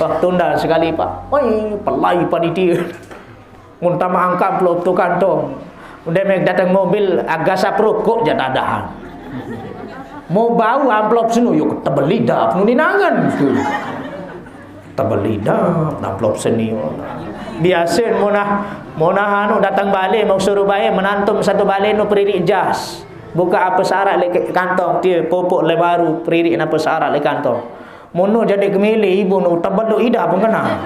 Pak tunda sekali Pak. Oi, pelai panitia. Muntah angkat amplop tu kantong. Udah mek datang mobil agak saprokok je dadahan. Mau bau amplop senu yo tebel lidah penuh nangan. Tebel lidah amplop seni. Biasa monah anu datang balik mau suruh bayar menantum satu balik nu peririk jas. Buka apa syarat le kantong dia popok le baru peririk apa syarat le kantong. Mono jadi gemili ibu nu tebel lu ida pun kena.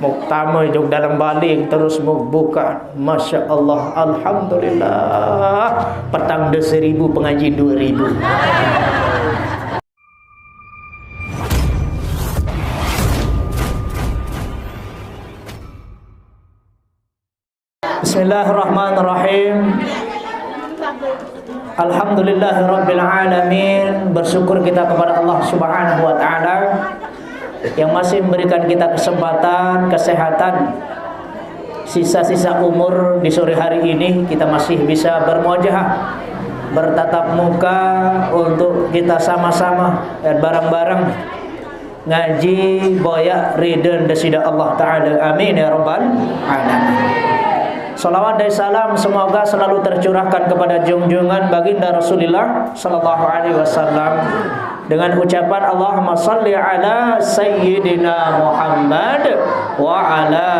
Muktama jog dalam balik terus buka. Masya Allah, alhamdulillah. Petang 1000 pengaji 2000. Bismillahirrahmanirrahim. Alhamdulillahirabbil alamin. Bersyukur kita kepada Allah Subhanahu wa taala yang masih memberikan kita kesempatan, kesehatan, sisa-sisa umur di sore hari ini kita masih bisa bermuajahah, bertatap muka untuk kita sama-sama dan bareng-bareng ngaji boyak ridha desida Allah taala. Amin ya rabbal alamin. Salawat dan salam semoga selalu tercurahkan kepada junjungan baginda Rasulullah sallallahu alaihi wasallam dengan ucapan Allahumma shalli ala sayyidina Muhammad wa ala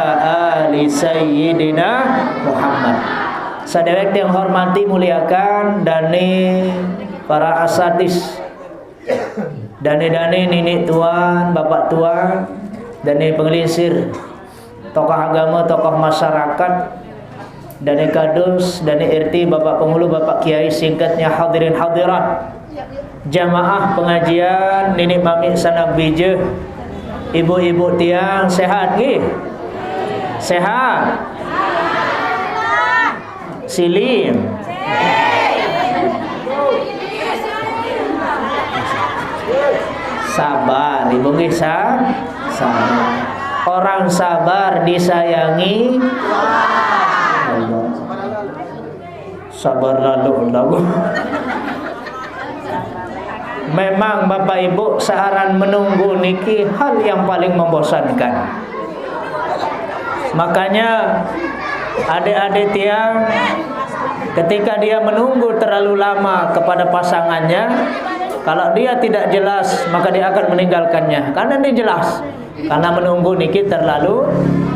ali sayyidina Muhammad. Sadewek yang hormati muliakan dani para asadis, dani nini tuan, bapak tuan, dani pengelisir, tokoh agama, tokoh masyarakat, dani kadus, dani RT, bapak pengulu, bapak kiai, singkatnya hadirin hadirat, jamaah pengajian, nenek mami sanak bija, ibu-ibu tiang, sehat nggih? Sehat? Silim? Sabar, ibu nggih sabar. Orang sabar disayangi Allah. Sabar lalu. Memang Bapak Ibu saharan menunggu niki hal yang paling membosankan. Makanya adik-adik tiang ketika dia menunggu terlalu lama kepada pasangannya, kalau dia tidak jelas maka dia akan meninggalkannya. Karena dia jelas, karena menunggu niki terlalu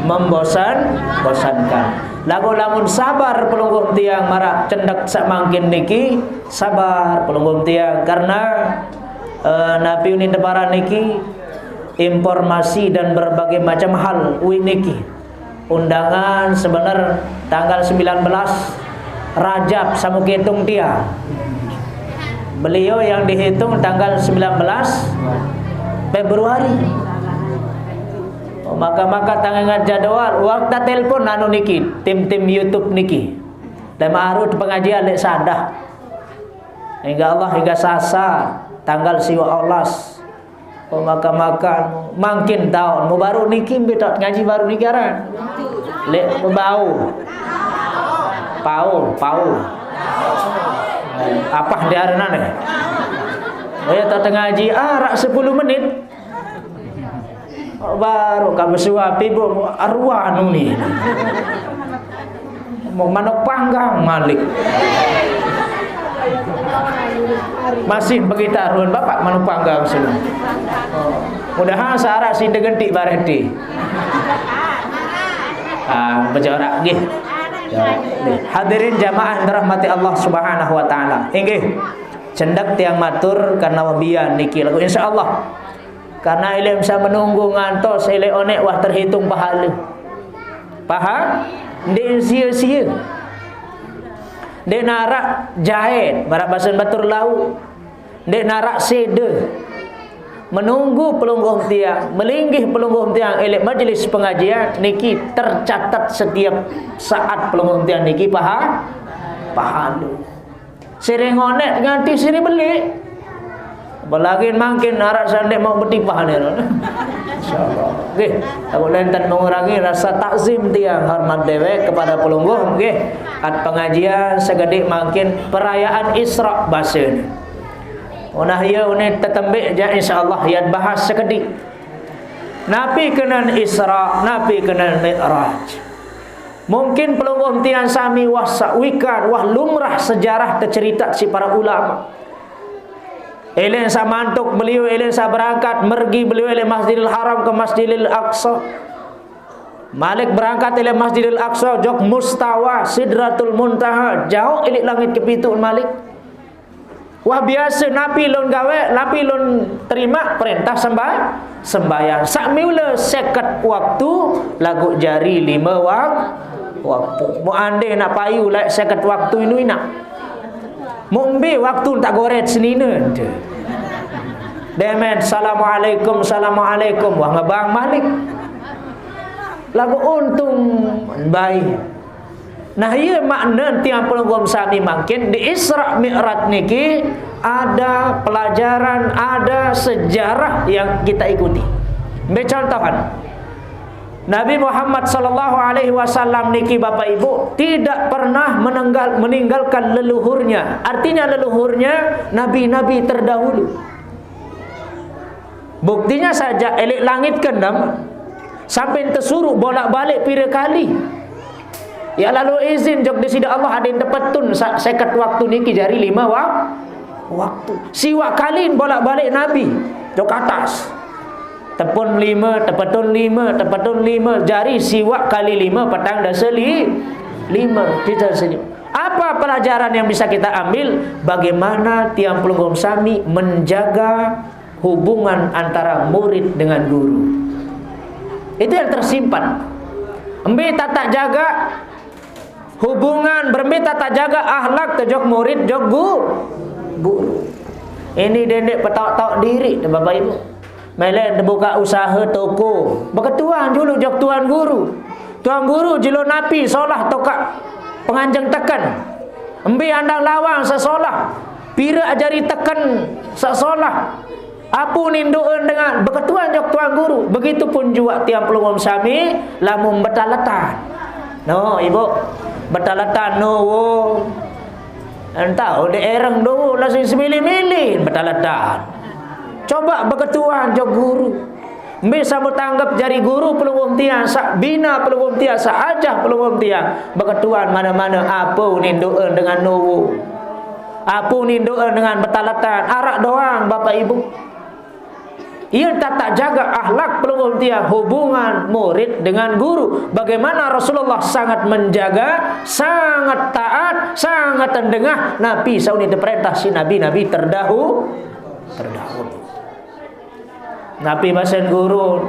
membosankan. Lamun sabar pelungguh tiang marak cendak samangkin niki sabar pelungguh tiang karena Nabi unin deparan niki informasi dan berbagai macam hal niki undangan sebenar tanggal 19 Rajab sama hitung dia. Beliau yang dihitung tanggal 19 Februari. Maka tangan jadwal waktu telepon anu niki tim YouTube niki dan marut pengajian lek sadah hingga Allah hingga sasa tanggal siwa olas maka makin tahun mau baru niki betot ngaji baru niki aran lek bau pau apa diaranane ya tak ngaji rak 10 menit baru kamu suapi bu arwah anu nih mau manuk panggang malik masih begitu arwah bapak manuk panggang sini mudahan syarat si degenti bareti berjarak gih hadirin jamaah dirahmati Allah Subhanahu wa taala inggih cendak tiang matur karena wabian niki lagu insyaallah. Karena ilmu bisa menunggu ngantos ilmu onek wah terhitung pahala. Paham? Dia sia-sia. Dia narak jahit, barak basan batur lau. Dia narak sede. Menunggu pelungguh tiang, melinggih pelungguh tiang ilmu majlis pengajian niki tercatat setiap saat pelungguh tiang niki pahala. Sering onek ganti sering beli. Apalagi makin narak sandek mau bertipah ni. Insyaallah. Okey, aku lenten mengurangi rasa takzim tiang hormat dewek kepada pelungguh nggih. At pengajian segedik makin perayaan Isra' bahasa. Onah ya une tetembik ja insyaallah ya bahas sekedik. Nabi kena Isra, Nabi kena Mi'raj. Mungkin pelungguh tiang sami wah sakwikan, wah lumrah sejarah tercerita si para ulama. Elen sa mantuk beliau, elen sa berangkat mergi beliau ele Masjidil Haram ke Masjidil Aqsa. Malik berangkat ele Masjidil Aqsa jok mustawa Sidratul Muntaha, jauh elik langit kepitu Malik. Wah biasa Nabi lon gawe, Nabi lon terima perintah sembahyang. Sak miula seket waktu lagu jari 5 waktu. Mu ande nak payu like seket waktu ini nak. Mu ambil waktu tak goret senina. Demen assalamualaikum wah ngabang Malik. Lagu untung baik. Nah ia makna tiang pelunggum sami makin di Isra Mi'raj niki ada pelajaran, ada sejarah yang kita ikuti. Contohkan Nabi Muhammad sallallahu alaihi wasallam niki Bapak Ibu tidak pernah meninggalkan leluhurnya. Artinya leluhurnya nabi-nabi terdahulu. Buktinya saja elik langit kendam sampai tersuruh bolak-balik pira kali. Ya lalu izin jok di sida Allah ada depetun seket waktu niki jari 5 waktu. Siwa kalin bolak-balik Nabi jok atas. Tepun 5, tepetun 5, tepetun 5 jari siwa kali 5 petang dah 5 kita senyum. Apa pelajaran yang bisa kita ambil? Bagaimana tiang pelunggum sami menjaga hubungan antara murid dengan guru. Itu yang tersimpan. Embi tata jaga hubungan, berembi tata jaga akhlak jok murid jok guru. Ini dendek petok-tok diri Bapak Ibu. Melen buka usaha toko. Berketuan dulu jok tuan guru. Tuan guru jilo napi solah tokak penganjeng tekan. Embi andang lawang sesolah. Pira ajari tekan sesolah. Apu nindoen dengan berketuan jok tuan guru. Begitupun juga tiang pelunggum sami lamun betalatan. No ibu betalatan no. Entah de ereng do langsung semilih-milih betalatan. Coba berketuan jok guru. Bisa bertanggap jari guru pelunggum tiang, sak bina pelunggum tiang, sak ajah pelunggum tiang. Berketuan mana-mana apa nindoen dengan no. Apa nindoen dengan betalatan. Arak doang Bapak Ibu. Ia tak jaga akhlak pelunggum tiang, hubungan murid dengan guru. Bagaimana Rasulullah sangat menjaga, sangat taat, sangat terdengah. Nabi sauni diperintah si nabi-nabi terdahulu. Nabi basen guru,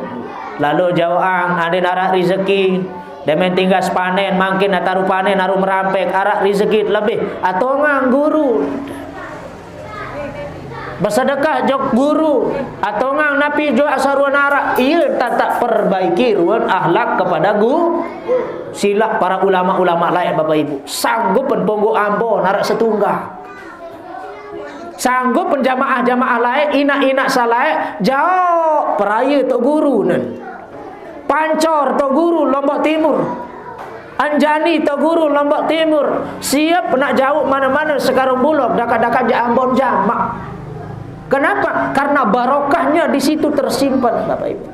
lalu jauang ada arak rezeki. Demen tinggal panen, makin ataru panen, aru merampek, arak rezeki lebih. Atau ngang guru. Bersedekah jok guru atau ngang napi jok asaruan arak. Ia tak perbaiki ruan akhlak kepada guru. Sila para ulama-ulama lain Bapak Ibu. Sanggup penponggo ambo narak setunggal. Sanggup penjamaah-jamaah lain inak-inak salai jauh peraya tok guru nan. Pancor tok guru Lombok Timur. Anjani tok guru Lombok Timur. Siap nak jauh mana-mana sekarang bulog dekat-dekat Ambon jamak. Kenapa? Karena barokahnya di situ tersimpan Bapak Ibu.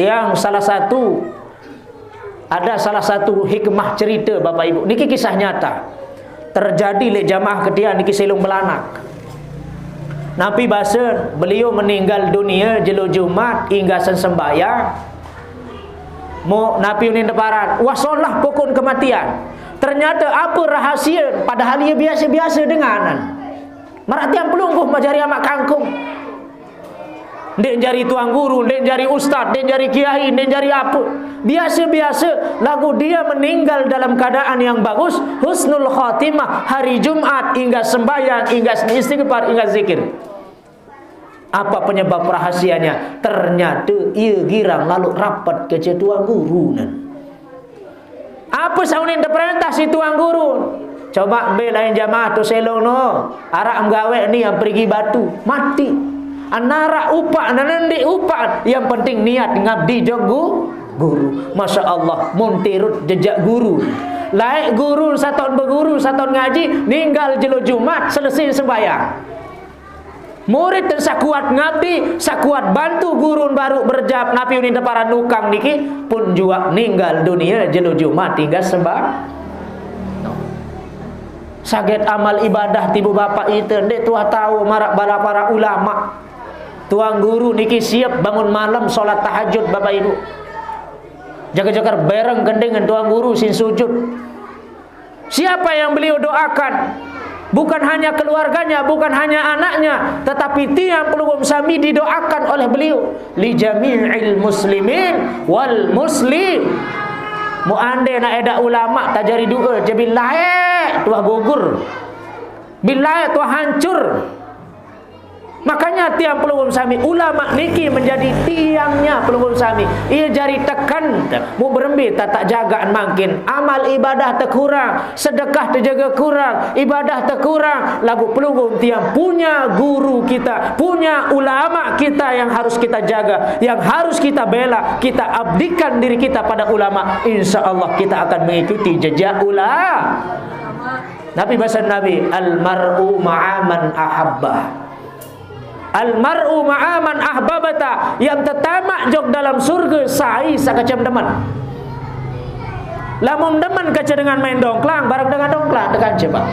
Tiang ada salah satu hikmah cerita Bapak Ibu. Niki kisah nyata. Terjadi le jamaah ketiak niki selung belanak. Nabi basen beliau meninggal dunia jelo Jumat hingga sembahyang. Mo Nabi unin deparan. Wasolah pokon kematian. Ternyata apa rahasia padahal ia biasa-biasa denganan. Maratian pelungguh majari amak kangkung. Dek jari tuang guru, dek jari ustaz, dek jari kiai, dek jari apa. Biasa-biasa lagu dia meninggal dalam keadaan yang bagus, husnul khatimah, hari Jumat hingga sembahyang, hingga istighfar, hingga zikir. Apa penyebab rahasianya? Ternyata ia girang lalu rapat ke tuang guru nan. Apa saunin perintah si tuang guru? Coba ambil lain jamaah tu selong no. Arak mgawe ni yang pergi batu. Mati. Anara upak nanandi upak. Yang penting niat ngabdi jog guru. Masya Allah. Muntirut jejak guru. Laik guru saton berguru, saton ngaji, ninggal jelo Jumat, selesai sembahyang. Murid dan sakuat ngabdi, sakuat bantu gurun baru berjab napi unin para nukang niki pun juga ninggal dunia jelo Jumat tinggal sembah. Saget amal ibadah tibu bapak itu ndek tua tahu marak bala para ulama. Tuang guru niki siap bangun malam solat tahajud bapak ibu. Jaga-jaga bareng gendengan tuang guru sin sujud. Siapa yang beliau doakan? Bukan hanya keluarganya, bukan hanya anaknya, tetapi tiang pelubum sami didoakan oleh beliau. Li jami'il muslimin wal muslim. Mu ande nak edak ulama tajari doa je billahi tuah gugur. Billahi tuah hancur. Makanya tiang pelubum sami ulama niki menjadi tiangnya pelubum sami. Ia jari tekan mu berembi tak jagaan makin amal ibadah terkurang, sedekah terjaga kurang, ibadah terkurang. Lagu pelubum tiang punya guru kita, punya ulama kita yang harus kita jaga, yang harus kita bela, kita abdikan diri kita pada ulama. Insyaallah kita akan mengikuti jejak ulama. Nabi bahasa Nabi, al-mar'u ma'aman ahabbah. Al-mar'u ma'aman ahbabata, yang tertamak jog dalam surga sai sakacam deman. Lamun deman kaca dengan main dongklang, barang dengan dongklang tekan coba.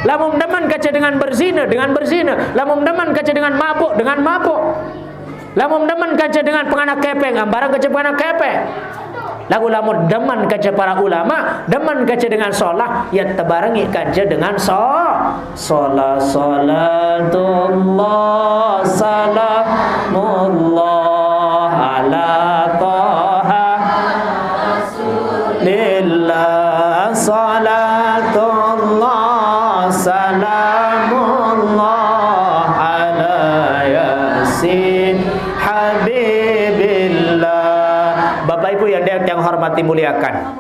Lamun deman kaca dengan berzina, dengan berzina. Lamun deman kaca dengan mabuk, dengan mabuk. Lamun deman kaca dengan penganak kepeng, barang kaca penganak kepeng. Lagu lamun deman kaca para ulama, deman kaca dengan solah, yang terbarengi kaca dengan solah salatullah salamullah ala taha rasulillah salatullah salamullah ala yasin habibillah. Bapak Ibu yang hormati muliakan,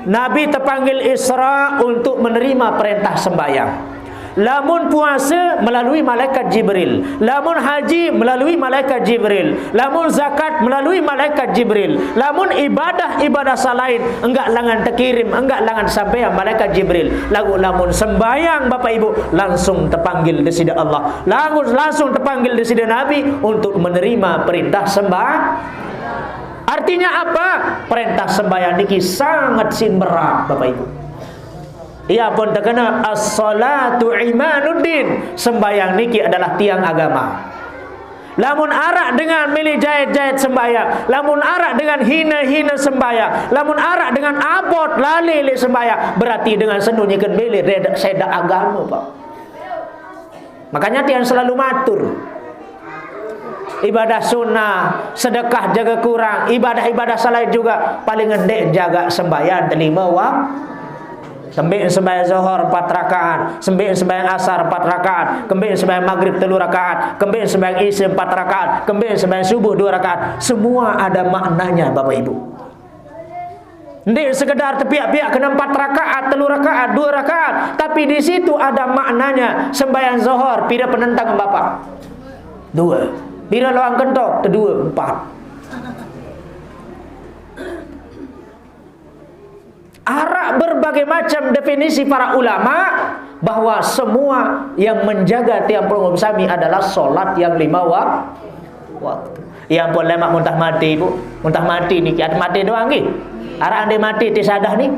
Nabi terpanggil Isra untuk menerima perintah sembahyang. Lamun puasa melalui malaikat Jibril, lamun haji melalui malaikat Jibril, lamun zakat melalui malaikat Jibril, lamun ibadah selain enggak langan terkirim, enggak langan sampai malaikat Jibril. Lamun sembahyang Bapak Ibu langsung terpanggil di sida Allah, langsung terpanggil di sida Nabi untuk menerima perintah sembahyang. Artinya apa? Perintah sembahyang niki sangat sin berat Bapak Ibu. Ia pun terkena as-salatu imanuddin. Sembahyang niki adalah tiang agama. Lamun arak dengan milih jahit-jahit sembahyang, lamun arak dengan hina-hina sembahyang, lamun arak dengan abot lalele sembahyang, berarti dengan sembunyikan milih seda agama Pak. Makanya tiang selalu matur. Ibadah sunnah, sedekah jaga kurang, ibadah-ibadah selain juga paling endek jaga sembahyang terlima waktu. Sembahyang zuhur 4 rakaat, sembahyang asar 4 rakaat, sembahyang maghrib 3 rakaat, sembahyang isya 4 rakaat, sembahyang subuh 2 rakaat. Semua ada maknanya Bapak Ibu. Ndek sekedar terpiak-piak kena 4 rakaat, 3 rakaat, 2 rakaat, tapi di situ ada maknanya. Sembahyang zuhur pira penentang Bapak? 2. Bila luang kentok, kedua 4. Arak berbagai macam definisi para ulama bahwa semua yang menjaga tiang pelungum sami adalah solat yang 5 waktu. Yang pun lemak muntah mati Bu, muntah mati ni ada mati doang ni. Arak ande mati tisadah ni.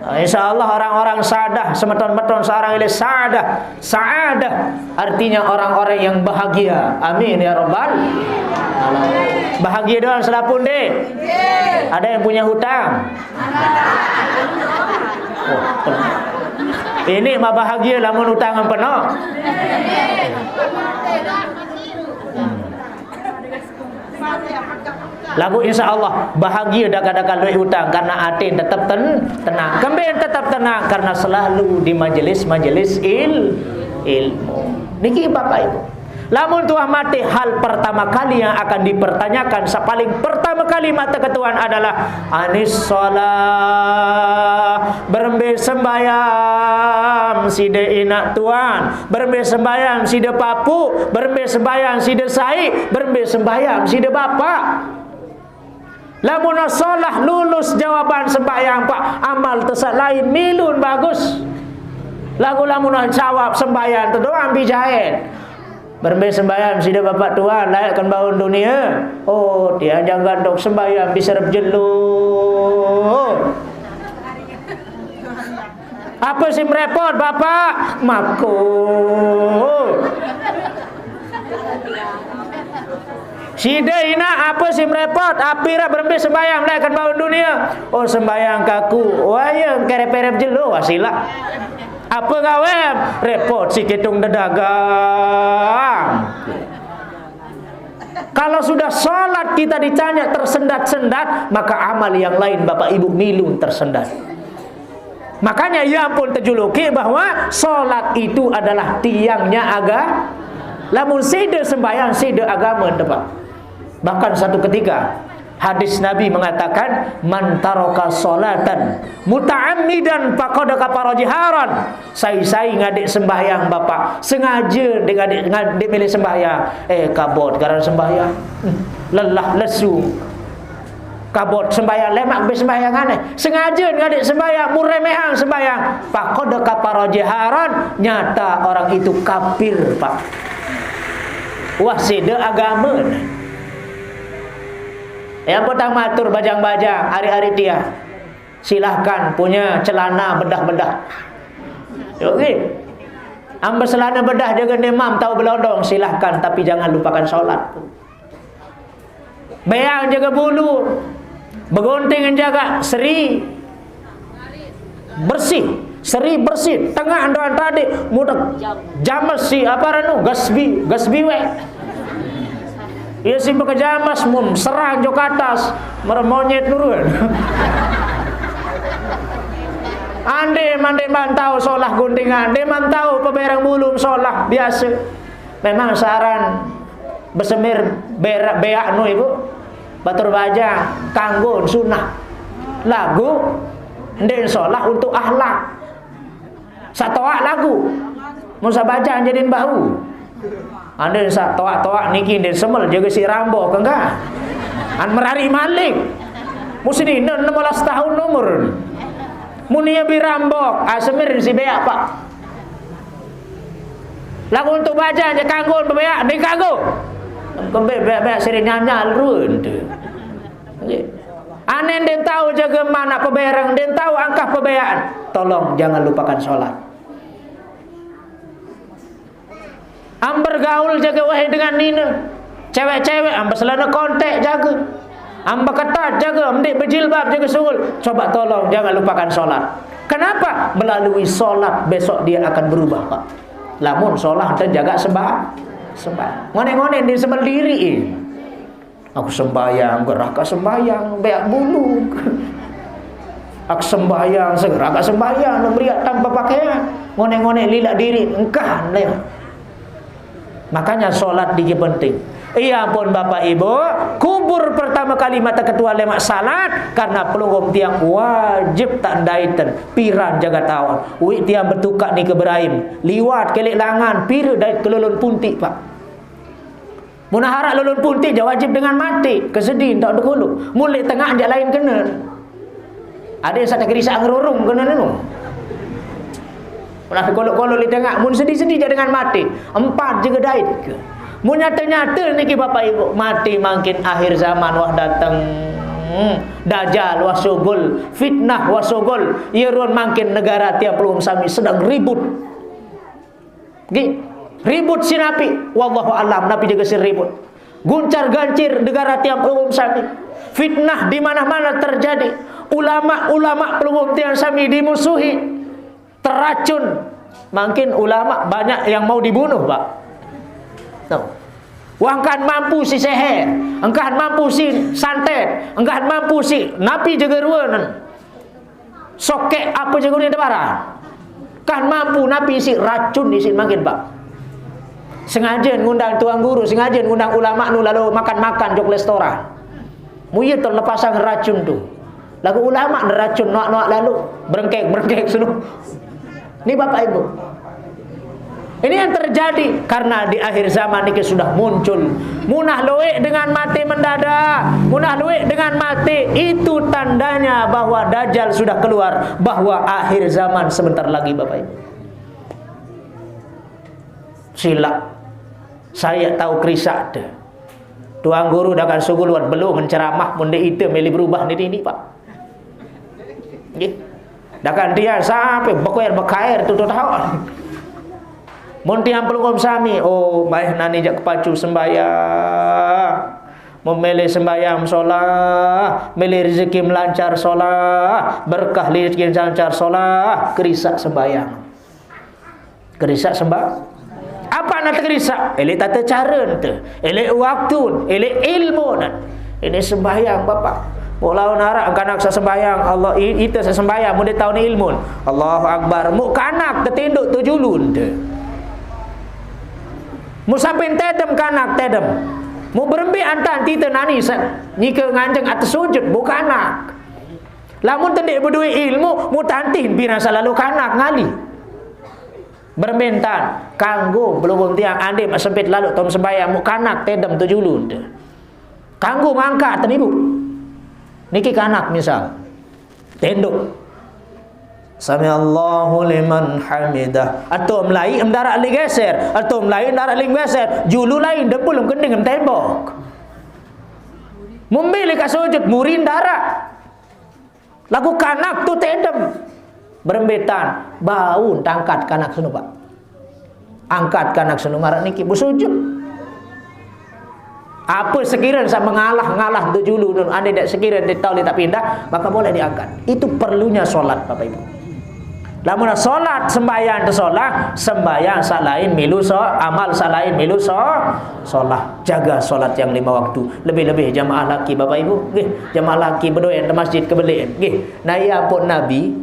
InsyaAllah orang-orang sadah, semeton-meton seorang ini saadah artinya orang-orang yang bahagia. Amin ya Rabbal alamin. Bahagia doang selapun deh. Ada yang punya hutang? Ini mah bahagia lamun hutangan penuh. Lagu insyaAllah bahagia dakan-dakan duit hutang karena hati tetap tenang. Kembali tetap tenang karena selalu di majelis-majelis ilmu. Niki Bapak Ibu. Lamun tuah mati, hal pertama kali yang akan dipertanyakan, paling pertama kali mata ketuan adalah anis sholat, berembe sembayang side inak tuan, berembe sembayang side papu, berembe sembayang side sai, berembe sembayang side bapak. Lamun solah lulus jawaban sembahyang Pak, amal tesat lain milun bagus. Lagu lamun jawab sembahyang tu doang bijahit. Berbe sembahyang sida bapak Tuhan layakkan bangun dunia. Oh, dia jangan dok sembahyang bisa berjelut. Apa sih merepot bapak? Makut. Sida ina apa sih merepot? Apira berbe sembahyang layakkan bangun dunia. Oh, sembahyang kaku. Wah, ya kerep-kerep jelo wasila. Apa kawem? Repot si ketung dagang. Kalau sudah sholat kita ditanya tersendat-sendat, maka amal yang lain Bapak Ibu milun tersendat. Makanya ya pun terjuluki bahwa sholat itu adalah tiangnya agama. Lamun sida sembahyang, sida agama tepat. Bahkan satu ketika hadis Nabi mengatakan man taraka sholatan muta'ammidan faqad kafara jiharan. Sai-sai ngadik sembahyang bapak, sengaja ngadik milih sembahyang, kabot karena sembahyang. Lelah lesu. Kabot sembahyang lemak be sembahyang aneh. Sengaja ngadik sembahyang, muremehang sembahyang. Faqad kafara jiharan, nyata orang itu kafir, Pak. Wah, sida agama. Yang pertama atur bajang-bajang hari-hari dia. Silahkan punya celana bedah-bedah. Okey. Ambil celana bedah jaga imam tahu belodong silahkan, tapi jangan lupakan solat. Bayang jaga bulu. Begonting jaga seri bersih, seri bersih. Tengah andoan tadi mudah jamas si apa ranu gasbi we. Ia si bekejamas mum serang jok atas meremonyet nurun. Ande mande mantau solah guntingan, de mantau peberang bulum solah biasa. Memang saran besemir berak beak nu ibu batur baja kanggo sunnah. Lagu nden solah untuk akhlak. Satoak lagu. Musa baca jadiin bau. Anda sa toak-toak niki den semel jaga si rambo ke enggak? An merari malik. Musini 16 tahun umur. Munia bi rambok, asemir si beak Pak. Lagu untuk baca aja kanggo beak, ni kanggo. Beak sering nyanyal run tu. Anen den tahu jaga mana peberang, den tahu angkah pebeaan. Tolong jangan lupakan sholat. Amber gaul jaga wahai dengan nina. Cewek-cewek amber selana kontak jaga. Amber ketat jaga, mendik berjilbab jaga suul. Coba tolong jangan lupakan solat. Kenapa? Melalui solat besok dia akan berubah, Pak. Lamun solat dan jaga sembah. Ngone-ngone dia sembel diri. Aku sembahyang, geraka sembahyang, beak bulu. Aku sembahyang, segeraka sembahyang, memberiak tanpa pakaian. Ngone-ngone lilak diri, engkah lewat. Makanya solat digi penting. Iya pun Bapak Ibu, kubur pertama kali mata ketua lemak salat karena pelunggung tiang wajib tak daiten piran jaga tawon. Ui tiang bertukak ni ke beraim, liwat kelek langan pira dait ke lulun puntik Pak. Munah harap lulun puntik je wajib dengan mati, kesedih tak berkulu. Mulik tengah jak lain kena. Ada yang satu kerisak ngerurung kena nenu. Pernah kolok-kolok di tengah, mun sedih-sedih je dengan mati. 4 juga dait ke. Mun nyata-nyata niki Bapak Ibu, mati makin akhir zaman wah datang. Dajjal wasugul, fitnah wasugul. Irun makin negara tiap pelum sami sedang ribut. Ribut si Nabi, wallahu alam Nabi juga si ribut. Guncar-gancir negara tiap pelum sami. Fitnah di mana-mana terjadi. Ulama-ulama pelum tiap sami dimusuhi. Teracun. Makin ulama banyak yang mau dibunuh, Pak. Tahu. Wangkan mampu si seher, engkah mampu si santet, engkah mampu si napi jaga ruanan. Sokek apa jaga ni debara. Kan mampu napi si racun di sini makin, Pak. Sengaja ngundang tuang guru, sengaja ngundang ulama nu lalu makan-makan jok restoran. Muye terlepasang racun tu. Lagu ulama racun noak-noak lalu berengkek seluruh. Ni Bapak Ibu. Ini yang terjadi karena di akhir zaman ini sudah muncul munah luwek dengan mati mendadak, munah luwek dengan mati. Itu tandanya bahwa Dajjal sudah keluar, bahwa akhir zaman sebentar lagi, Bapak Ibu. Silap. Saya tahu krisak deh. Tuang guru dah kan sugul luar belum menceramah munde itu milih berubah ini Pak. Nggih. Dah kan dia sampai bekair tu tahu. Mun tiang pelungom sami, oh baik nani jak kepacu sembahyang, memilih sembahyang solat, milih rezeki melancar solat, berkah rezeki melancar solat, kerisak sembahyang, kerisak sembah. Apa nak kerisak? Elek tata cara tu, elek waktu, elek ilmu nak. Ini sembahyang Bapak. Walau narak kanak sa sembahyang Allah itu sa sembahyang mun dia tahu ni ilmu. Allahu akbar. Mu kanak tertinduk tu julun tu. Mu sampai tedem kanak tedem. Mu berembi antan tita nani nyika nganjeng atas sujud bukan anak. Lamun tendik berdua ilmu mu tantin bina selalu kanak ngali. Bermentan kanggo belum tiang ande mak sempit lalu tom sembahyang mu kanak tedem tu julun. Kanggo mangkat tan ibu. Niki kanak misal. Tenduk. Sami Allahu liman hamidah. Atau melai mendarat li geser, atau melai mendarat li geser. Julu lain debul kening tembok. Memilih ka sujud murin darat. Lagu kanak tu tedem. Berembetan bau tangkat kanak sunu Pak. Angkat kanak sunu ngarak niki bersujud. Apa sekiranya saya mengalah tu julu, anda tidak sekiranya dia tahu dia tak pindah, maka boleh diangkat. Itu perlunya solat Bapak Ibu. Lamun solat sembahyang tu solat, sembahyang salain milu amal salain milu solat. Jaga solat yang 5 waktu. Lebih-lebih jamaah laki Bapak Ibu, nggih, jamaah laki berdoa di masjid kebelian, nggih. Nah ia pun Nabi,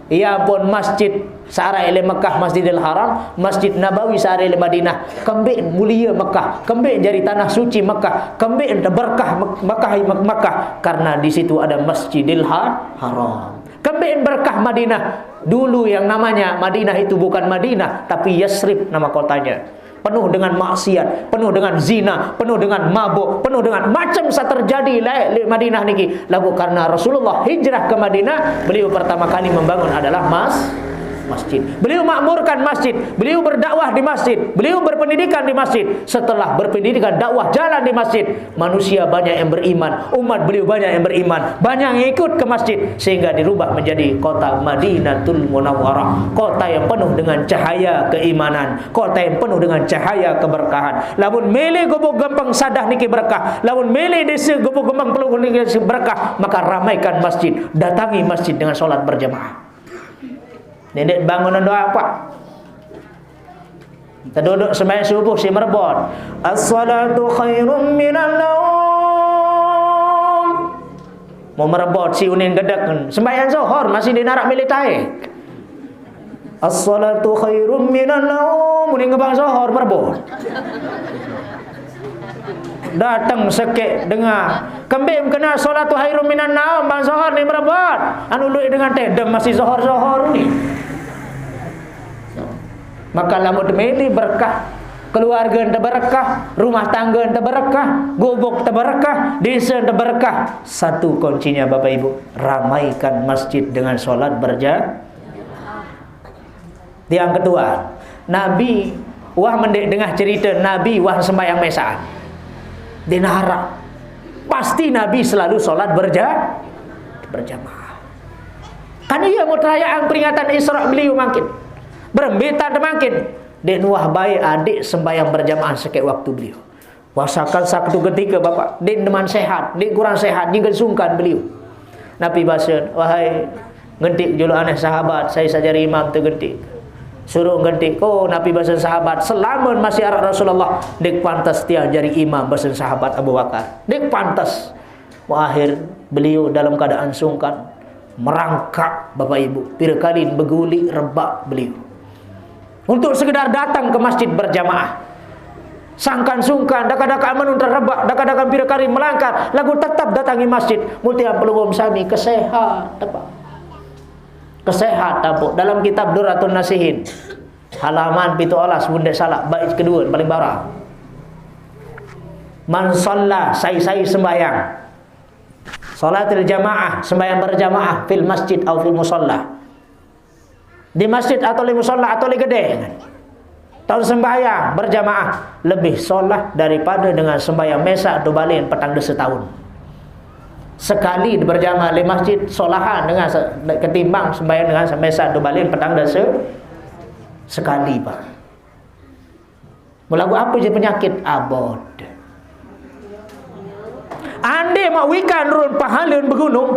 ia pun masjid searah ile Mekah Masjidil Haram, Masjid Nabawi searah ile Madinah, kembik mulia Mekah, kembik jadi tanah suci Mekah, kembik berkah Mekah karena di situ ada Masjidil Haram. Kembik berkah Madinah. Dulu yang namanya Madinah itu bukan Madinah tapi Yasrib nama kotanya. Penuh dengan maksiat, penuh dengan zina, penuh dengan mabuk, penuh dengan macam sa terjadi di Madinah niki. Lalu karena Rasulullah hijrah ke Madinah, beliau pertama kali membangun adalah masjid. Beliau makmurkan masjid, beliau berdakwah di masjid, beliau berpendidikan di masjid. Setelah berpendidikan dakwah jalan di masjid, manusia banyak yang beriman, umat beliau banyak yang beriman, banyak yang ikut ke masjid sehingga dirubah menjadi kota Madinatul Munawwarah, kota yang penuh dengan cahaya keimanan, kota yang penuh dengan cahaya keberkahan. Lamun mele gobok gempeng sadah niki berkah, lamun mele desa gobok gempeng peluk niki berkah, maka ramaikan masjid, datangi masjid dengan solat berjamaah. Nenek bangunan doa apa? Kita duduk sembahyang subuh si merebot. As-salatu khairum minan naum. Mau merebot si unin gedek. Sembahyang zuhur masih di narak militer. As-salatu khairum minan naum. Unin ngebang zuhur merebot. Datang sekek dengar kembim kena salatu khairum minan naum bang zuhur ni merebot. Anu luik dengan tedem masih zuhur ni. Maka lamun temeli berkah, keluarga ente berkah, rumah tangga ente berkah, gobok ente berkah, desa ente berkah. Satu kuncinya Bapak Ibu, ramaikan masjid dengan solat berjamaah. Yang kedua, Nabi wah mendek dengar cerita Nabi wah sembahyang mesaan. Dinara. Pasti Nabi selalu solat berjamaah. Kan ia mau perayaan peringatan Isra beliau makin berembitan makin dan wah baik adik sembahyang berjamaah sekek waktu beliau. Wasakan satu ketika Bapak din teman sehat, din kurang sehat juga sungkan beliau. Nabi bahasa, wahai gentik julu aneh sahabat, saya saja imam tu gentik. Suruh gentik, oh Nabi bahasa sahabat, selama masih arah Rasulullah, dik pantas tiang jadi imam bahasa sahabat Abu Bakar. Dik pantas. Akhir beliau dalam keadaan sungkan, merangkak Bapak Ibu, pirkalin beguli rebak beliau. Untuk sekedar datang ke masjid berjamaah. Sangkan sungkan, dakan-dakan menuntar rebak, dakan-dakan pirkalin melangkar, lagu tetap datangi masjid. Mutiang pelungum sami kesehat, tepat. Kesehat apa? Dalam kitab Duratun Nasihin. halaman 17 bundek salah bait kedua paling bawah. Man shalla sai sembahyang salatul jamaah, sembahyang berjamaah fil masjid atau fil musalla, di masjid atau di musalla atau di gedeng, tahun sembahyang berjamaah lebih solat daripada dengan sembahyang mesak do balen petang de setahun. Sekali berjamaah di masjid solahan dengan ketimbang sembahyang dengan mesak do balen petang de sekali, Pak. Mulagu apa je penyakit abod. Ande mak wikan ruan pahalun bergunung.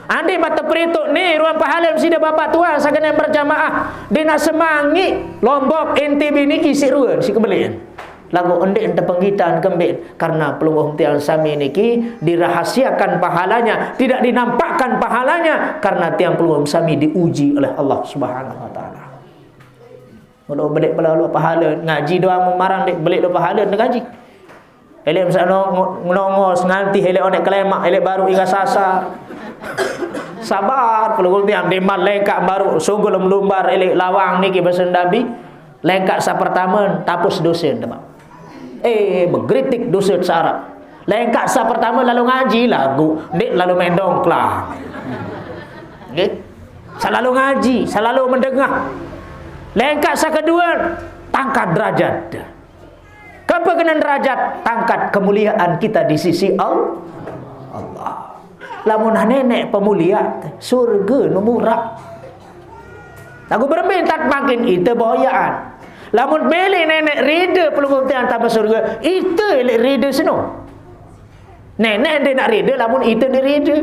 Ande mata perituk ni ruan pahalun sida bapak tua sagana berjamaah dina Semangi, Lombok, NTB ni kisi ruan si kebelian. Lagu ende ente penggitan kembit karena pelungguh tiang sami niki dirahasiakan pahalanya, tidak dinampakkan pahalanya karena tiang pelungguh sami diuji oleh Allah Subhanahu wa taala. Kalau belik pala lu pahala ngaji doang marang dek belik lu pahala nak ngaji. Elek misal nongos nganti elek onek kelemak elek baru ingat sasar. Sabar pelungguh tiang demal lengkak baru sugul melumbar elek lawang niki bahasa Nabi. Lengkak sa pertama tapus dosa teman. Bergritik dosa syarat. Lengkak sa pertama lalu ngaji lagu, nek lalu main dongklang. Okey. Selalu ngaji, selalu mendengar. Lengkak sa kedua tangkat derajat. Kepegenan derajat tangkat kemuliaan kita di sisi Allah. Lamun nenek pemulia surga nomura. Aku berminta makin itu boyaan. Lamun beli nenek rida pelungguh tiang tambah surga, itu elek rida seno. Nenek dia nak rida, lamun itu dia rida.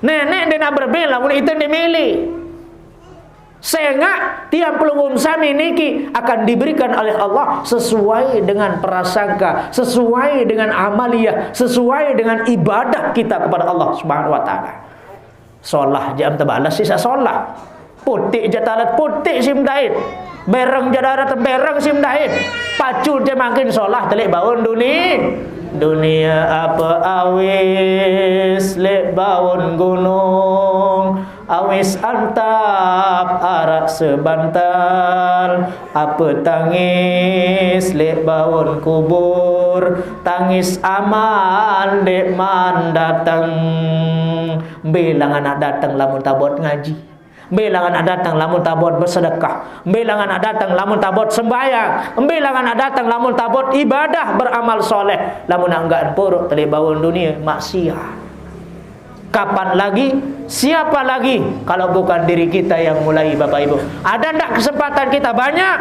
Nenek dia nak berbel, lamun itu dia milih. Sehingga tiang pelungguh sami niki akan diberikan oleh Allah sesuai dengan prasangka, sesuai dengan amaliyah, sesuai dengan ibadah kita kepada Allah Subhanahu wa taala. Solah jam terbalas sisa solah. Putik jatalat putik sim daid. Bereng jadarat bereng sim daid. Pacul je makin solah telik baun dunia apa awis lek baun gunung. Awis antap arak sebantal. Apa tangis lek baun kubur. Tangis aman dek man datang. Bilang anak datang lamun tabot ngaji. Bilang anak datang lamun tabot bersedekah. Bilang anak datang lamun tabot sembahyang. Bilang anak datang lamun tabot ibadah beramal soleh. Lamun anggaan puruk tali bawon dunia maksiat. Kapan lagi? Siapa lagi kalau bukan diri kita yang mulai, Bapak Ibu? Ada ndak kesempatan kita? Banyak.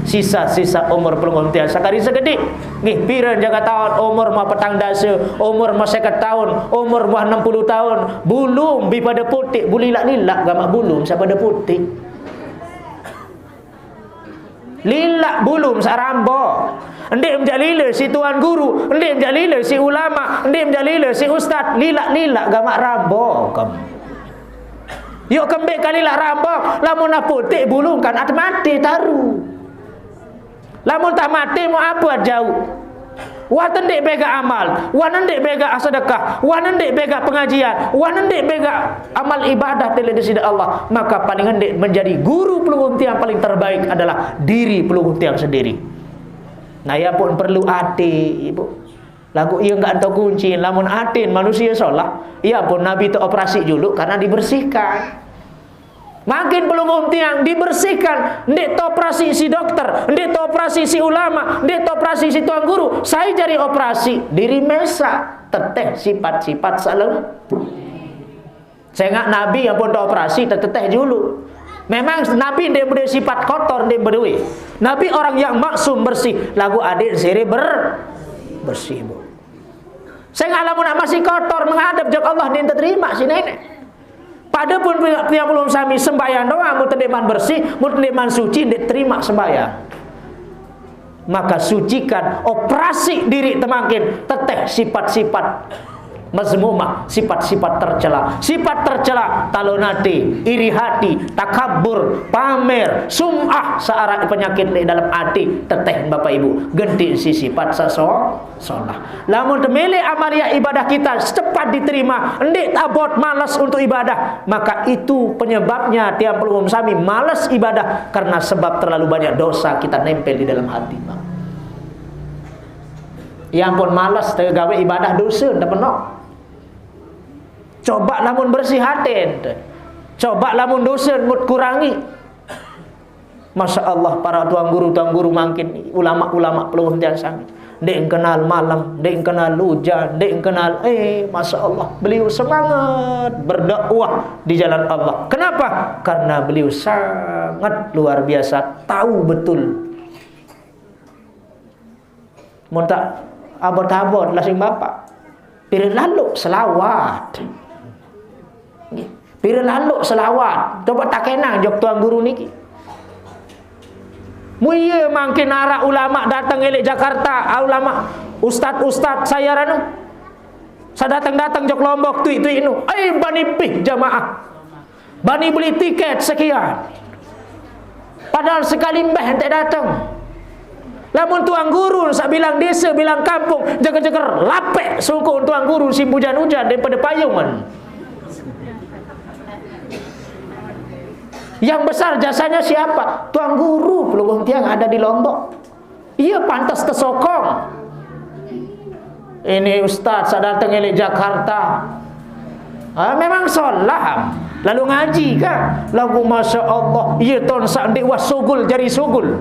Sisa-sisa umur pelungguh tiang sakari segede. Nih piran jaga tahun umur mau petang dasa, umur mau 50 tahun, umur mau 60 tahun, bulung bi pada putih, bulilak-lilak gamak bulung siapa pada putih. Lilak bulung sarambo. Ndik menjalila si tuan guru, ndik menjalila si ulama, ndik menjalila si ustaz, lilak-lilak gamak rambo kamu. Yuk kembek kali lah rambo, lamun putih bulung kan at mati taru. Lamun tak mati mau apa jauh. Wa ndik bega amal, wa ndik bega sedekah, wa ndik bega pengajian, wa ndik bega amal ibadah di sisi Allah. Maka paling ndik menjadi guru pelungguh tiang paling terbaik adalah diri pelungguh tiang sendiri. Nah, ya pun perlu hati, Ibu. Lagu ia enggak entah kunci, lamun atin manusia solah. Ia pun Nabi itu operasi dulu karena dibersihkan. Makin pelungguh tiang dibersihkan, ndik operasi si dokter, ndik operasi si ulama, ndik operasi si tuan guru. Saya jadi operasi diri mesa, teteh sifat-sifat salah. Saya ingat Nabi yang pun operasi teteh dulu. Memang Nabi dia berdua sifat kotor, dia berdua. Nabi orang yang maksum bersih. Lagu adik siri bersih, Bu. Saya ngalamun masih kotor menghadap jok Allah dia terima si nenek. Padahal pun belum sami sembahyang doang, mutun deman bersih, mutun deman suci, dia terima sembahyang. Maka sucikan operasi diri temakin teteh sifat-sifat mazmumah, sifat-sifat tercela. Sifat tercela talon hati, iri hati, takabur, pamer, sum'ah, searah penyakit di dalam hati. Teteh Bapak Ibu, ganti si sifat salah. Lamun temele amalia ibadah kita cepat diterima, ndik abot malas untuk ibadah, maka itu penyebabnya tiap umum sami malas ibadah karena sebab terlalu banyak dosa kita nempel di dalam hati, Pak. Ya ampun, malas gawe ibadah dosa ndak penuh. Coba lamun bersih hati ente. Coba lamun dosa mut kurangi. Masya Allah, para tuan guru makin ulama-ulama peluang tiang sami. Dek kenal malam, dek kenal hujan, dek kenal Masya Allah, beliau semangat berdakwah di jalan Allah. Kenapa? Karena beliau sangat luar biasa tahu betul. Muntak abot-abot lasing bapak. Pira lalu selawat. Pira lalu selawat. Coba tak kenang jok tuan guru niki. Muya makin arah ulama datang elek Jakarta, ulama ustad saya ranu. Saya datang jok Lombok tu inu. Bani pih jamaah. Bani beli tiket sekian. Padahal sekali mbah ente datang. Lamun tuang guru saya bilang desa, bilang kampung, jaga-jaga lapek sungguh tuang guru sim hujan-hujan daripada payungan. Yang besar jasanya siapa? Tuang guru peluang tiang ada di Lombok. Iya pantas tersokong. Ini ustaz saya datang dari Jakarta. Memang solam. Lalu ngaji kan? Lagu Masya Allah. Iya ton sak dewa sugul jari sugul.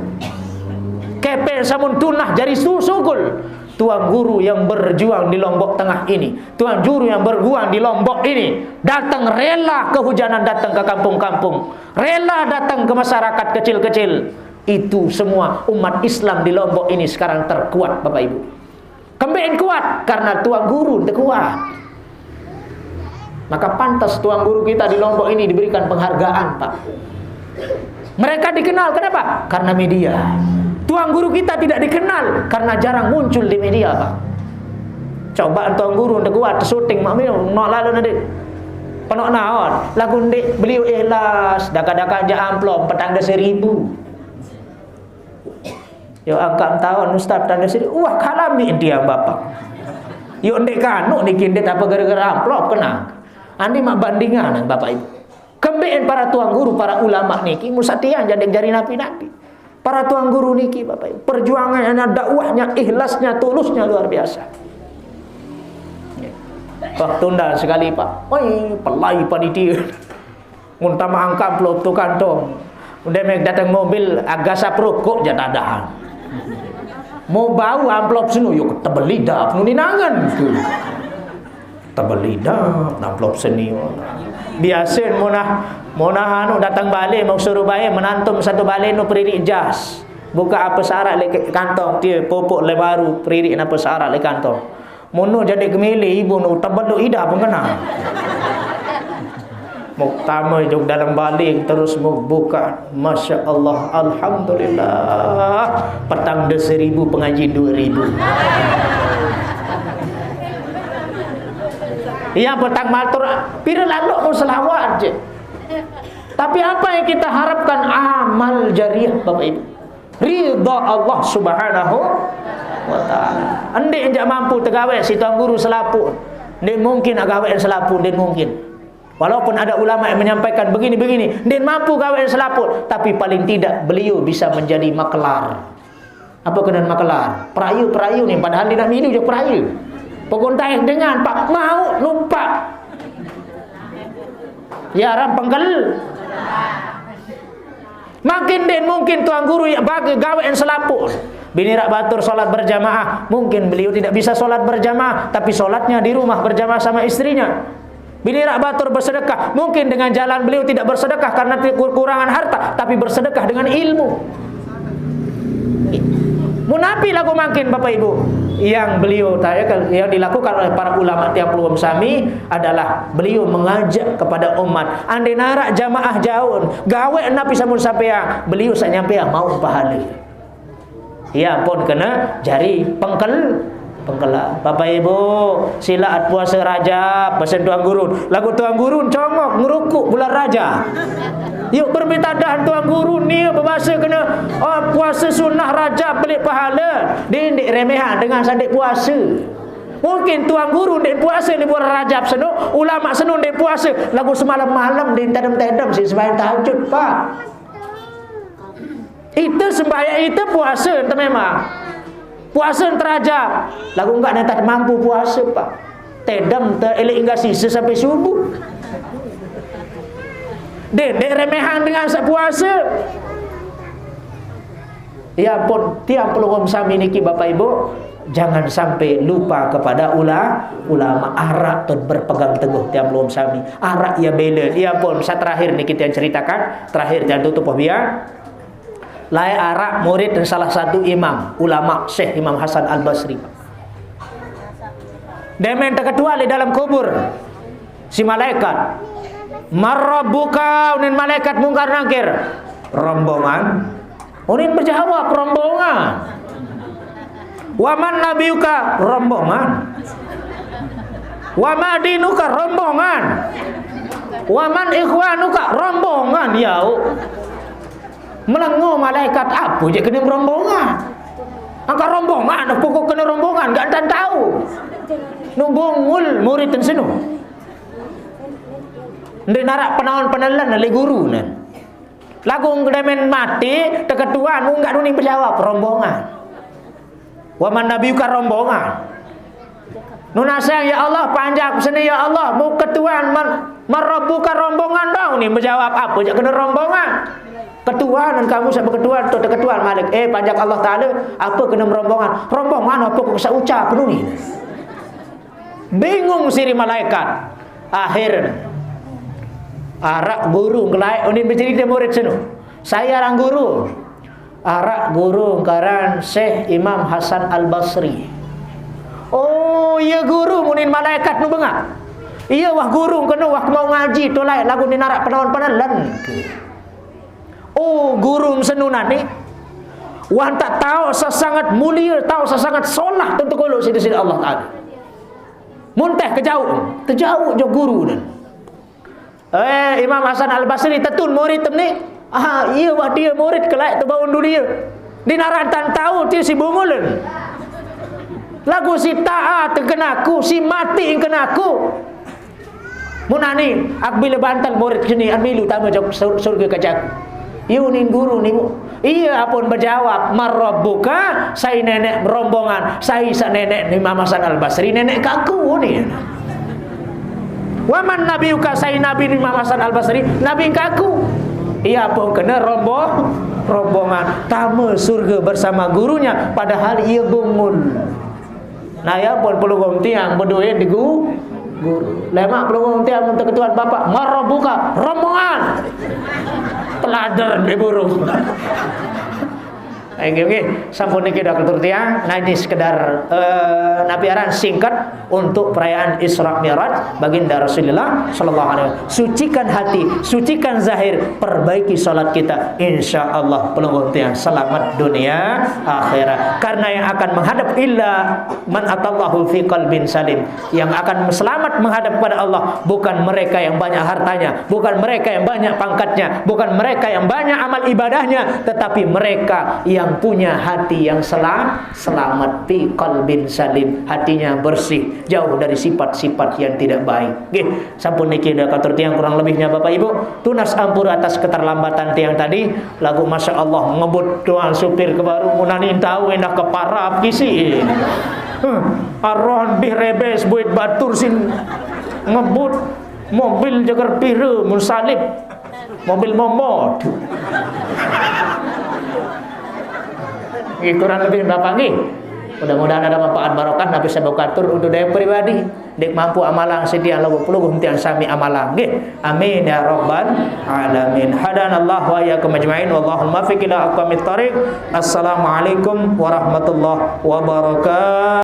Kepel samun tunah jari sugul. Tuan guru yang berjuang di Lombok Tengah ini, tuan guru yang berjuang di Lombok ini, datang rela kehujanan, datang ke kampung-kampung, rela datang ke masyarakat kecil-kecil. Itu semua umat Islam di Lombok ini sekarang terkuat, Bapak Ibu. Kembali kuat karena tuan guru terkuat. Maka pantas tuan guru kita di Lombok ini diberikan penghargaan, Pak. Mereka dikenal, kenapa? Karena media. Tuang guru kita tidak dikenal karena jarang muncul di media, Pak. Coba tuang guru untuk kuat syuting mak minum nak lalu nanti penok naon lagu ndik beliau ikhlas daka-daka aja amplop petang 1.000. Yo angkat tahun ustaz petang 1.000. Wah kalami dia bapak. Yo ndek kanu dikindet apa gara-gara amplop kena. Andi mak bandingan Bapak Ibu. Kembeen para tuang guru, para ulama niki musatian jadi jari napi-napi. Para tuan guru niki Bapak Ibu, perjuangannya, dakwahnya, ikhlasnya, tulusnya luar biasa. Pak tunda sekali Pak. Pelai panitia. Muntah mangkap pelop tu kantong. Udah mek datang mobil agak saprokok jatah dahan. Mau bau amplop senu yuk tebel lidah nuninangan tu. Tebel lidah amplop seni. Biasa Monah anu datang balik mau suruh bayar menantum satu balik nu peririk jas. Buka apa syarat le kantong dia popok le baru peririk apa syarat le kantong. Mono jadi gemili ibu nu tebel ida pun kena. Muktama jog dalam balik terus mau buka. Masya Allah, alhamdulillah. Petang 1.000 pengaji 2.000. Iya petang matur pira lalu mau selawat je. Tapi apa yang kita harapkan? Amal jariah Bapak Ibu, ridha Allah Subhanahu wa ta'ala. Andai enjak mampu tegawe si tuan guru selapu, ndek mungkin agawe selapu, ndek mungkin. Walaupun ada ulama yang menyampaikan begini-begini, ndek mampu gawe selapu, tapi paling tidak beliau bisa menjadi makelar. Apa kenan makelar? Perayu nih, padahal tidak minum je perayu. Pegontai dengan Pak mau lupa. Ya ram pengkel. Makin den mungkin tuan guru yang bagi gawean selapu. Bini rak batur solat berjamaah, mungkin beliau tidak bisa solat berjamaah, tapi solatnya di rumah berjamaah sama istrinya. Bini rak batur bersedekah, mungkin dengan jalan beliau tidak bersedekah karena kekurangan harta, tapi bersedekah dengan ilmu. Munapi lagu makin Bapak Ibu. Yang beliau yang dilakukan oleh para ulama tiap peluang sami adalah beliau mengajak kepada umat. Andai narak jamaah jauh, gawe napi samun sampeang, beliau sak nyampeang mau pahala. Ya pun kena jari pengkel pengkelar. Bapak Ibu, silaat puasa Rajab, pesen Tuan Gurun. Lagu Tuan Gurun congok ngerukuk bulan Rajab. Yuk berbitadah Tuan Gurun ni berbahasa kena puasa sunnah Rajab pelik pahala. Dia indik remehan dengan sandik puasa. Mungkin Tuan Guru dek puasa di bulan Rajab seno, ulama seno dek puasa lagu semalam malam di tadam-tadam si sembahyang tahajud, Pak. Itu sembahyang itu puasa ente memang. Puasa terajab. Lagu enggak nak tak mampu puasa, Pak. Tedam te elek hingga sisa sampai subuh. Dek remehan dengan puasa. Ya pun tiap peluang sami niki Bapak Ibu, jangan sampai lupa kepada ulama. Arak tu berpegang teguh tiap belum sami. Arak ya bela. Ia pun saya terakhir ni kita yang ceritakan. Terakhir jangan tutup biar. Lai arak murid dan salah satu imam ulama Syekh Imam Hasan Al-Basri. Demen terketua di dalam kubur si malaikat. Marabbuka unin malaikat mungkar nakir. Rombongan. Unin berjawab rombongan. Waman nabiyuka rombongan. Wama dinuka rombongan. Waman ikhwanuka rombongan. Yau melengo malaikat apa je kena rombongan. Angka rombongan pokok kena rombongan gak dan tahu. Nubungul murid ten senu. Ndek narak penawan penelan oleh guru nan. Lagu ngedemen mati teketuan enggak nuning berjawab rombongan. Wa man nabiyuka rombongan. Nunasang ya Allah panjang seni ya Allah mu ketuan marabbuka rombongan dong ni menjawab apa jak kena rombongan. Ketuan dan kamu sampai ketuan tu ketuan Malik panjang Allah Taala apa kena rombongan. Rombongan apa kok usah ucap ni. Bingung siri malaikat. Akhir arak guru ngelai ini bercerita murid senu. Saya orang guru. Arak guru karan Syekh Imam Hasan Al-Basri. Oh, iya guru munin malaikat nu bengak. Iya wah guru kena wah mau ngaji tolai lagu ni narak penawan-penalan. Oh, guru senunan ni. Wah tak tahu sesangat mulia, tahu sesangat solah tentu kalau sidi Allah Taala. Muntah kejauh, terjauh jo guru dan. Imam Hasan Al-Basri tetun murid temni. Iya wah dia murid kelak tu baun dunia. Di naratan tahu dia si bungulan. Lagu si taat kenaku, si mati kenaku. Munani, ak bila bantal murid sini, amilu tamu jauh surga kacaku. Yunin guru ni mu. Iya pun berjawab, marabbuka, saya nenek rombongan, saya nenek Imam Hasan Al-Basri, nenek kaku ni. Waman nabiyuka, saya nabi Imam Hasan Al-Basri, nabi kaku. Ia pun kena rombongan tamu surga bersama gurunya padahal ia bungul. Nah ya pun pelugong tiang berdua di guru. Lemak pelugong tiang untuk ketuan bapak marabbuka rombongan. Teladan di burung. Oke, sampun niki dah ketur tiang. Nah ini sekedar nabiaran singkat untuk perayaan Isra Mi'raj baginda Rasulullah sallallahu alaihi wasallam. Sucikan hati, sucikan zahir, perbaiki salat kita. Insyaallah pelunggung tiang selamat dunia akhirat. Karena yang akan menghadap illa man atallahu fi qalbin salim. Yang akan selamat menghadap kepada Allah bukan mereka yang banyak hartanya, bukan mereka yang banyak pangkatnya, bukan mereka yang banyak amal ibadahnya, tetapi mereka yang punya hati yang selamat fi qalbin salim, hatinya bersih, jauh dari sifat-sifat yang tidak baik. Nggih, sampun niki dah katur tiang kurang lebihnya Bapak Ibu. Tunas ampura atas keterlambatan tiang tadi. Lagu Masya Allah ngebut doang supir ke baru munani tahu enak keparap kisi. Arron bih rebes buat batur sin ngebut mobil jagar pira mun salib mobil momot. Kurang lebih berapa nggih? Mudah-mudahan ada manfaat barokah nabi sabawatur untuk daya pribadi dek mampu amalan sedia lagu pelugum tiang sami amalan nggih. Amin ya rabbal alamin. Hadanallahu wa iyyakum ajmain wallahu muwaffiq ila aqwamit thoriq. Assalamualaikum warahmatullahi wabarakatuh.